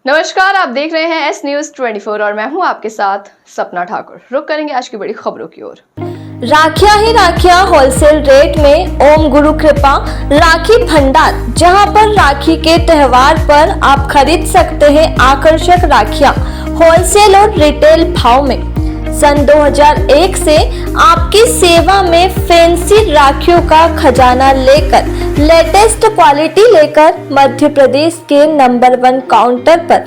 नमस्कार, आप देख रहे हैं एस न्यूज 24 और मैं हूं आपके साथ सपना ठाकुर। रुक करेंगे आज की बड़ी खबरों की ओर। राखियां ही राखियां होलसेल रेट में ओम गुरु कृपा राखी भंडार, जहां पर राखी के त्योहार पर आप खरीद सकते हैं आकर्षक राखियां होलसेल और रिटेल भाव में। सन 2001 से आपकी सेवा में फैंसी राखियों का खजाना लेकर लेटेस्ट क्वालिटी लेकर मध्य प्रदेश के नंबर 1 काउंटर पर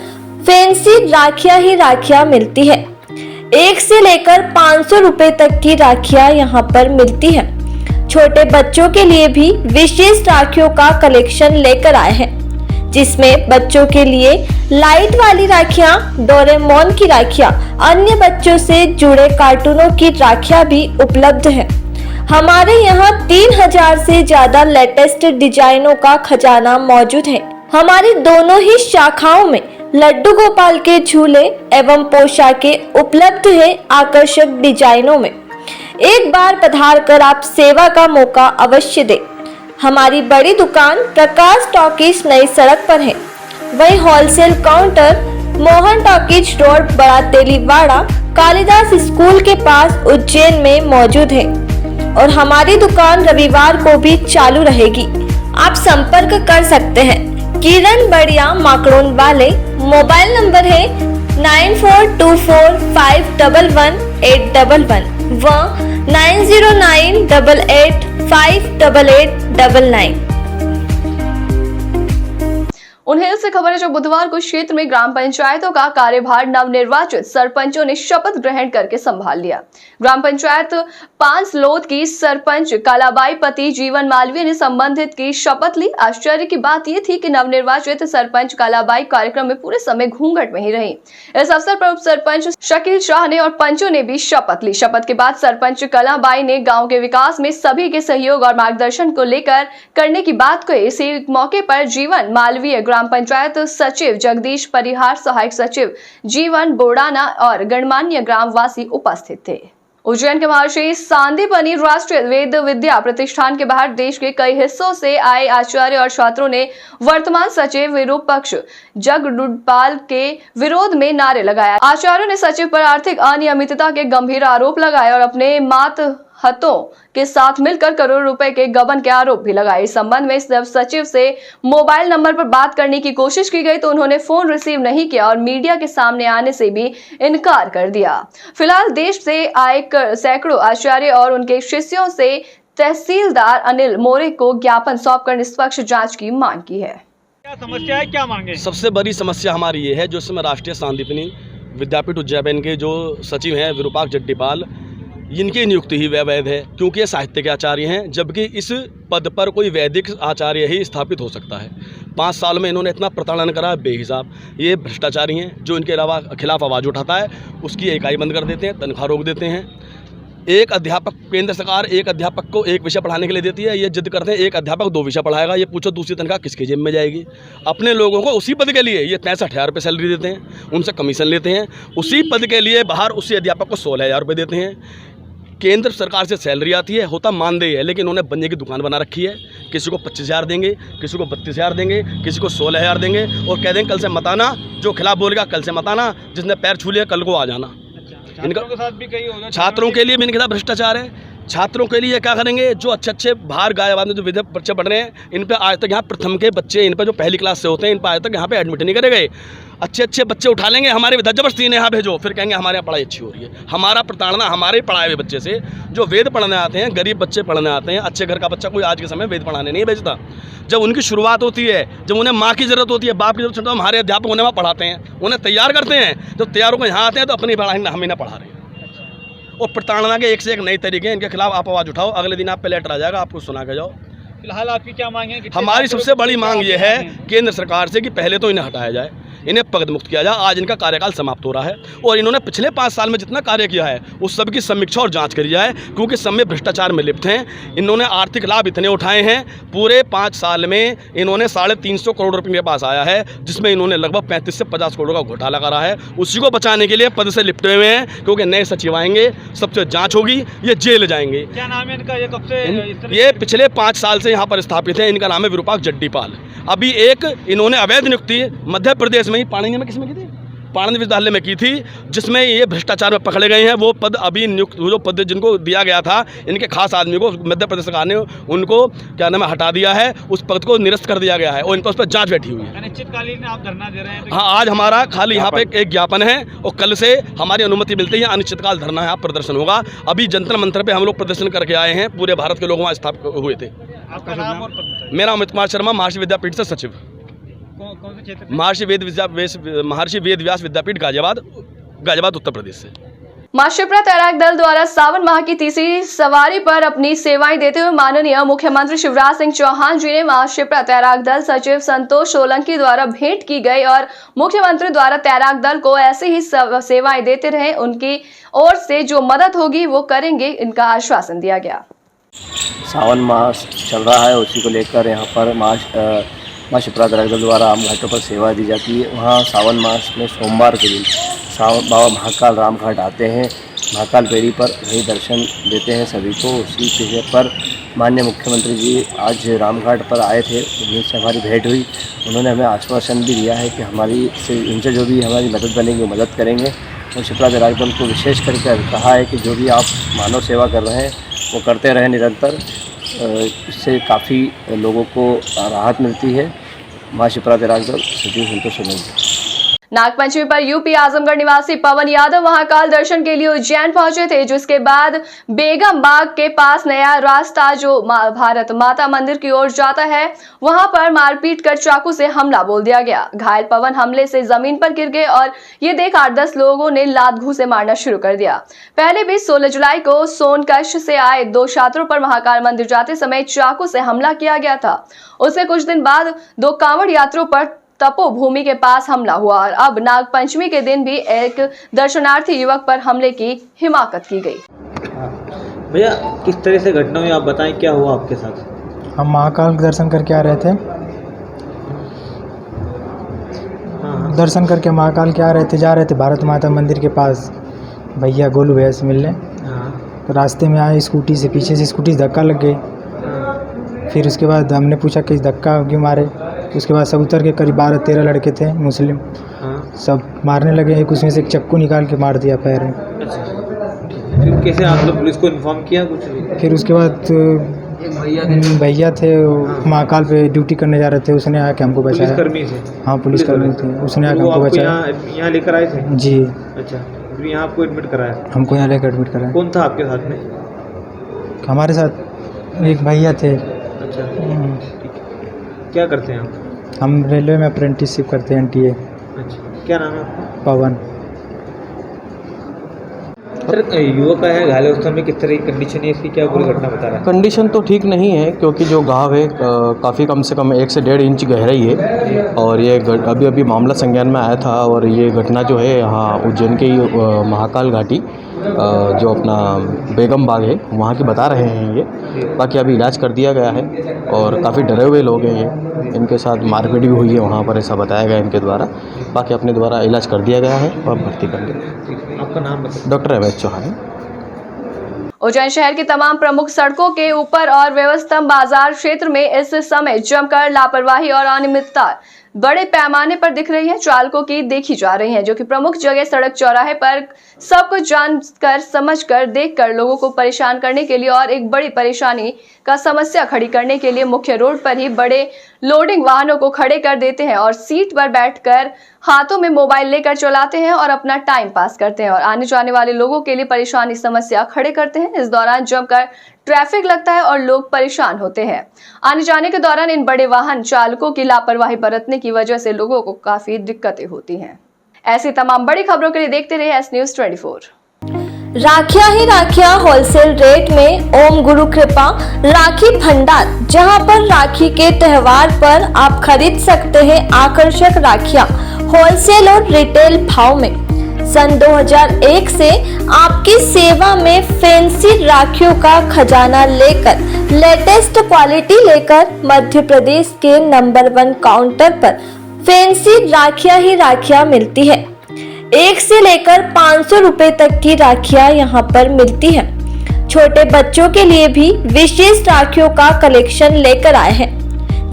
फैंसी राखियां ही राखियां मिलती है। 1 से लेकर 500 रुपए तक की राखियां यहाँ पर मिलती है। छोटे बच्चों के लिए भी विशेष राखियों का कलेक्शन लेकर आए हैं, जिसमें बच्चों के लिए लाइट वाली राखियां, डोरेमोन की राखियां, अन्य बच्चों से जुड़े कार्टूनों की राखियां भी उपलब्ध है। हमारे यहाँ 3000 से ज्यादा लेटेस्ट डिजाइनों का खजाना मौजूद है। हमारी दोनों ही शाखाओं में लड्डू गोपाल के झूले एवं पोशाकें उपलब्ध है आकर्षक डिजाइनों में। एक बार पधार कर आप सेवा का मौका अवश्य दें। हमारी बड़ी दुकान प्रकाश टॉकीज नई सड़क पर है। वही wholesale counter Mohan talkies road, बड़ा तेलीवाड़ा, कालिदास स्कूल के पास उज्जैन में मौजूद है और हमारी दुकान रविवार को भी चालू रहेगी। आप संपर्क कर सकते हैं। किरण बढ़िया माकड़ोन वाले मोबाइल नंबर है 9424511811 व 9098858899। उन्हें से खबर है जो बुधवार को क्षेत्र में ग्राम पंचायतों का कार्यभार नवनिर्वाचित सरपंचों ने शपथ ग्रहण करके संभाल लिया। ग्राम पंचायत पांचलोद की सरपंच कालाबाई पति जीवन मालवीय ने संबंधित की शपथ ली। आश्चर्य की बात यह थी कि नवनिर्वाचित सरपंच कालाबाई कार्यक्रम में पूरे समय घूंघट में ही रही। इस अवसर पर उप सरपंच शकील शाह ने और पंचों ने भी शपथ ली। शपथ के बाद सरपंच कालाबाई ने गाँव के विकास में सभी के सहयोग और मार्गदर्शन को लेकर करने की बात कही। इसी मौके पर जीवन मालवीय, ग्राम पंचायत सचिव जगदीश परिहार, सहायक सचिव जीवन बोड़ाना और गणमान्य ग्रामवासी उपस्थित थे। उज्जैन के महर्षि सांदीपनि राष्ट्रीय वेद विद्या प्रतिष्ठान के बाहर देश के कई हिस्सों से आए आचार्य और छात्रों ने वर्तमान सचिव विरूपक्ष जगडूडपाल के विरोध में नारे लगाया। आचार्यों ने सचिव पर आर्थिक अनियमितता के गंभीर आरोप लगाए और अपने मातहतों के साथ मिलकर करोड़ों रुपए के गबन के आरोप भी लगाए। इस संबंध में जब सचिव से मोबाइल नंबर पर बात करने की कोशिश की गई तो उन्होंने फोन रिसीव नहीं किया और मीडिया के सामने आने से भी इनकार कर दिया। फिलहाल देश से आए सैकड़ों आचार्य और उनके शिष्यों से तहसीलदार अनिल मोरे को ज्ञापन सौंपकर निष्पक्ष जांच की मांग की है। क्या समस्या है, क्या मांगे? सबसे बड़ी समस्या हमारी ये है, जो इस समय राष्ट्रीय सांदीपनि विद्यापीठ उज्जैन के जो सचिव हैं विरूपाक्ष जगडूडपाल, इनकी नियुक्ति ही वैध है क्योंकि ये साहित्य के आचार्य हैं, जबकि इस पद पर कोई वैदिक आचार्य ही स्थापित हो सकता है। 5 साल में इन्होंने इतना प्रताड़न करा बेहिसाब। ये भ्रष्टाचारी हैं। जो इनके खिलाफ आवाज़ उठाता है उसकी इकाई बंद कर देते हैं, तनख्वाह रोक देते हैं। एक अध्यापक, केंद्र सरकार एक अध्यापक को एक विषय पढ़ाने के लिए देती है, ये जिद करते हैं एक अध्यापक 2 विषय पढ़ाएगा। ये पूछो दूसरी तनख्वाह किसके जेब में जाएगी? अपने लोगों को उसी पद के लिए ये 65,000 रुपये सैलरी देते हैं, उनसे कमीशन लेते हैं। उसी पद के लिए बाहर उसी अध्यापक को 16,000 रुपये देते हैं। केंद्र सरकार से सैलरी आती है, होता मानदेय है, लेकिन उन्होंने बनिए की दुकान बना रखी है। किसी को 25,000 देंगे, किसी को 32,000 देंगे, किसी को 16,000 देंगे और कह देंगे कल से मत आना। जो खिलाफ बोलेगा कल से मत आना, जिसने पैर छू लिया कल को आ जाना। इनका के साथ भी कई होगा। छात्रों के लिए भी इनके साथ भ्रष्टाचार है। छात्रों के लिए क्या करेंगे? जो अच्छे बाहर गायबाद में जो विद्या बच्चे पढ़ रहे हैं, इन पे आज तक यहाँ प्रथम के बच्चे, इन पे जो पहली क्लास से होते हैं, इन पर आज तक यहाँ पे एडमिट नहीं करे गए। अच्छे बच्चे उठा लेंगे, हमारे विद्या जबरदस्ती इन्हें यहाँ भेजो, फिर कहेंगे हमारे यहाँ पढ़ाई अच्छी हो रही है। हमारा प्रताड़ना हमारे पढ़ाए हुए बच्चे से, जो वेद पढ़ने आते हैं, गरीब बच्चे पढ़ने आते हैं। अच्छे घर का बच्चा कोई आज के समय वेद पढ़ाने नहीं भेजता। जब उनकी शुरुआत होती है, जब उन्हें माँ की ज़रूरत होती है, बाप की ज़रूरत होती है, हमारे अध्यापक उन्हें वहाँ पढ़ाते हैं, उन्हें तैयार करते हैं। जब तैयारों को यहाँ आते हैं तो अपनी पढ़ाई हम ही ना पढ़ा रहे हैं। और प्रताड़ना के एक से एक नए तरीके हैं। इनके खिलाफ आप आवाज़ उठाओ, अगले दिन आप पे लेटर आ जाएगा, आपको सुना के जाओ। फिलहाल आपकी क्या मांग है? हमारी सबसे बड़ी मांग ये है केंद्र सरकार से कि पहले तो इन्हें हटाया जाए, इन्हें पद मुक्त किया जाए। आज इनका कार्यकाल समाप्त हो रहा है और इन्होंने पिछले 5 साल में जितना कार्य किया है उस सब की समीक्षा और जांच करी जाए, क्योंकि सब में भ्रष्टाचार में लिप्त हैं। इन्होंने आर्थिक लाभ इतने उठाए हैं, पूरे 5 साल में इन्होंने 350 करोड़ रुपये के पास आया है, जिसमें इन्होंने लगभग 35 से 50 करोड़ का घोटाला करा है। उसी को बचाने के लिए पद से लिपटे हुए हैं, क्योंकि नए सचिव आएंगे, सबसे जाँच होगी, ये जेल जाएंगे। क्या नाम है इनका? ये कब से? ये पिछले 5 साल से यहाँ पर स्थापित है। इनका नाम है विरूपाक्ष जगडूडपाल। अभी एक इन्होंने अवैध नियुक्ति मध्य प्रदेश में में ही पाणिनि में किसमें की थी, पाणिनि विश्वविद्यालय में की थी, जिसमें ये भ्रष्टाचार में पकड़े गए हैं। वो पद अभी नियुक्त, जो पद जिनको दिया गया था, इनके खास आदमी को मध्य प्रदेश सरकार ने उनको क्या नाम है हटा दिया है, उस पद को निरस्त कर दिया गया है और इन पर उस पर जांच बैठी हुई है। अनिश्चितकालीन आप धरना दे रहे हैं? हाँ, आज हमारा खाली यहाँ पे एक ज्ञापन है और कल से हमारी अनुमति मिलती है, अनिश्चितकाल धरना है, प्रदर्शन होगा। अभी जंतर मंतर पे हम लोग प्रदर्शन करके आए हैं, पूरे भारत के लोग वहाँ स्थापित हुए थे। आपका नाम और पद बताइए। मेरा अमित कुमार शर्मा, महर्षि विद्यापीठ से सचिव। कौन से क्षेत्र से? महर्षि वेद व्यास विद्यापीठ गाजियाबाद उत्तर प्रदेश से। मां शिप्रा तैराक दल द्वारा सावन माह की तीसरी सवारी पर अपनी सेवाएं देते हुए माननीय मुख्यमंत्री शिवराज सिंह चौहान जी ने मां शिप्रा तैराक दल सचिव संतोष सोलंकी द्वारा भेंट की गई और मुख्यमंत्री द्वारा तैराक दल को ऐसे ही सेवाएं देते रहे, उनकी ओर से जो मदद होगी वो करेंगे, इनका आश्वासन दिया गया। सावन मास चल रहा है, उसी को लेकर यहाँ पर माँ शिप्रा तैराक दल द्वारा आम घाटों पर सेवा दी जाती है। वहाँ सावन मास में सोमवार के दिन बाबा महाकाल राम घाट आते हैं, महाकाल पेड़ी पर वही दर्शन देते हैं सभी को। उसी विषय पर माननीय मुख्यमंत्री जी आज राम घाट पर आए थे, उनसे हमारी भेंट हुई। उन्होंने हमें आश्वासन भी दिया है कि हमारी से इनसे जो भी हमारी मदद बनेगी वो मदद करेंगे। और शिप्रा तैराक दल को विशेष करके कहा है कि जो भी आप मानव सेवा कर रहे हैं वो करते रहें निरंतर, इससे काफ़ी लोगों को राहत मिलती है। माँ शिप्रा तैराक दल सचिव संतोष सोलंकी। नागपंचमी पर यूपी आजमगढ़ निवासी पवन यादव महाकाल दर्शन के लिए उज्जैन पहुंचे थे, जिसके बाद बेगम बाग के पास नया रास्ता जो भारत माता मंदिर की ओर जाता है, वहां पर मारपीट कर चाकू से हमला बोल दिया गया। घायल पवन हमले से जमीन पर गिर गए और ये देख 8-10 लोगों ने लात घूंसे मारना शुरू कर दिया। पहले भी 16 जुलाई को सोनकच्छ से आए 2 छात्रों पर महाकाल मंदिर जाते समय चाकू से हमला किया गया था। उससे कुछ दिन बाद 2 कांवड़ यात्रियों पर तपोभूमि के पास हमला हुआ और अब नागपंचमी के दिन भी एक दर्शनार्थी युवक पर हमले की हिमाकत की गई। भैया किस तरह से घटना हुई, आप बताएं क्या हुआ आपके साथ? हम महाकाल दर्शन करके आ रहे थे। दर्शन करके महाकाल के आ रहे थे, जा रहे थे भारत माता मंदिर के पास भैया गोलू भैया से मिलने। तो रास्ते में आए स्कूटी से, पीछे से स्कूटी से धक्का लग गई। फिर उसके बाद हमने पूछा कि धक्का क्यों मारे। उसके बाद सब उतर के करीब 12-13 लड़के थे मुस्लिम, सब मारने लगे। एक उसमें से एक चक्कू निकाल के मार दिया पैर में। फिर कैसे आप लोग पुलिस को इन्फॉर्म किया कुछ? फिर उसके बाद भैया थे महाकाल पे ड्यूटी करने जा रहे थे, उसने आके हमको बचाया। पुलिसकर्मी थे? हाँ पुलिसकर्मी थे, उसने आके हमको बचाया। यहाँ लेकर आए थे? जी। अच्छा, फिर यहाँ आपको एडमिट कराया? हमको यहाँ लेकर एडमिट कराया। कौन था आपके साथ में? हमारे साथ एक भैया थे। अच्छा, क्या करते हैं आप? हम रेलवे में अप्रेंटिसशिप करते हैं, NTA। अच्छा, क्या नाम है आपका? पवन। सर युवक का है घायल अवस्था में, किस तरह की कंडीशन है इसकी, क्या पूरी घटना बता रहा है? कंडीशन तो ठीक नहीं है, क्योंकि जो घाव है काफ़ी कम से कम 1 से 1.5 इंच गहराई है और ये अभी अभी मामला संज्ञान में आया था और ये घटना जो है यहाँ उज्जैन के महाकाल घाटी जो अपना बेगम बाग है वहाँ की बता रहे हैं ये। बाकी अभी इलाज कर दिया गया है और काफ़ी डरे हुए लोग हैं ये, इनके साथ मारपीट भी हुई है वहाँ पर, ऐसा बताया गया इनके द्वारा। बाकी अपने द्वारा इलाज कर दिया गया है और भर्ती कर दिया। आपका नाम बताइए? डॉक्टर रमेश चौहान। उज्जैन शहर की तमाम प्रमुख सड़कों के ऊपर और व्यवस्थम बाजार क्षेत्र में इस समय जमकर लापरवाही और अनियमितता बड़े पैमाने पर दिख रही है, चालकों की देखी जा रही है, जो कि प्रमुख जगह सड़क चौराहे पर सब कुछ जानकर समझकर देखकर लोगों को परेशान करने के लिए और एक बड़ी परेशानी का समस्या खड़ी करने के लिए मुख्य रोड पर ही बड़े लोडिंग वाहनों को खड़े कर देते हैं और सीट पर बैठकर हाथों में मोबाइल लेकर चलाते हैं और अपना टाइम पास करते हैं और आने जाने वाले लोगों के लिए परेशानी समस्या खड़े करते हैं। इस दौरान जमकर ट्रैफिक लगता है और लोग परेशान होते हैं। आने जाने के दौरान इन बड़े वाहन चालकों की लापरवाही बरतने की वजह से लोगों को काफी दिक्कतें होती हैं। ऐसी तमाम बड़ी खबरों के लिए देखते रहिए एस न्यूज़ 24। राखियां ही राखियां होलसेल रेट में ओम गुरु कृपा राखी भंडार, जहां पर राखी के त्योहार पर आप खरीद सकते हैं आकर्षक राखियां होलसेल और रिटेल भाव में। सन 2001 से आपकी सेवा में फैंसी राखियों का खजाना लेकर लेटेस्ट क्वालिटी लेकर मध्य प्रदेश के नंबर 1 काउंटर पर फैंसी राखियां ही राखियां मिलती है। 1 से लेकर 500 रुपए तक की राखियां यहाँ पर मिलती है। छोटे बच्चों के लिए भी विशेष राखियों का कलेक्शन लेकर आए हैं,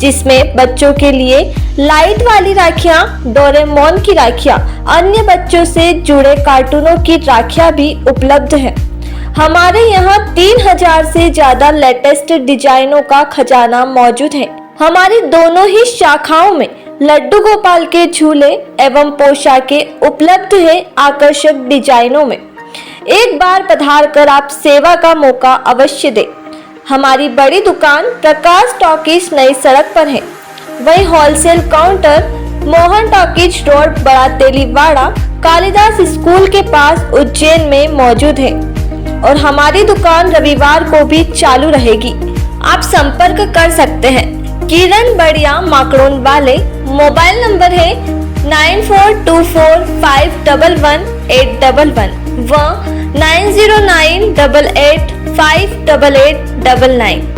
जिसमें बच्चों के लिए लाइट वाली राखियां, डोरेमोन की राखियां, अन्य बच्चों से जुड़े कार्टूनों की राखियां भी उपलब्ध हैं। हमारे यहाँ 3000 से ज्यादा लेटेस्ट डिजाइनों का खजाना मौजूद है। हमारी दोनों ही शाखाओं में लड्डू गोपाल के झूले एवं पोशाकें उपलब्ध है आकर्षक डिजाइनों में। एक बार पधार कर आप सेवा का मौका अवश्य दें। हमारी बड़ी दुकान प्रकाश टॉकीज नई सड़क पर है। वही wholesale counter Mohan talkies road बड़ा तेलीवाड़ा कालिदास स्कूल के पास उज्जैन में मौजूद है और हमारी दुकान रविवार को भी चालू रहेगी। आप संपर्क कर सकते हैं। किरण बढ़िया माकड़ोन वाले, मोबाइल नंबर है 9424511811 व 9098858899।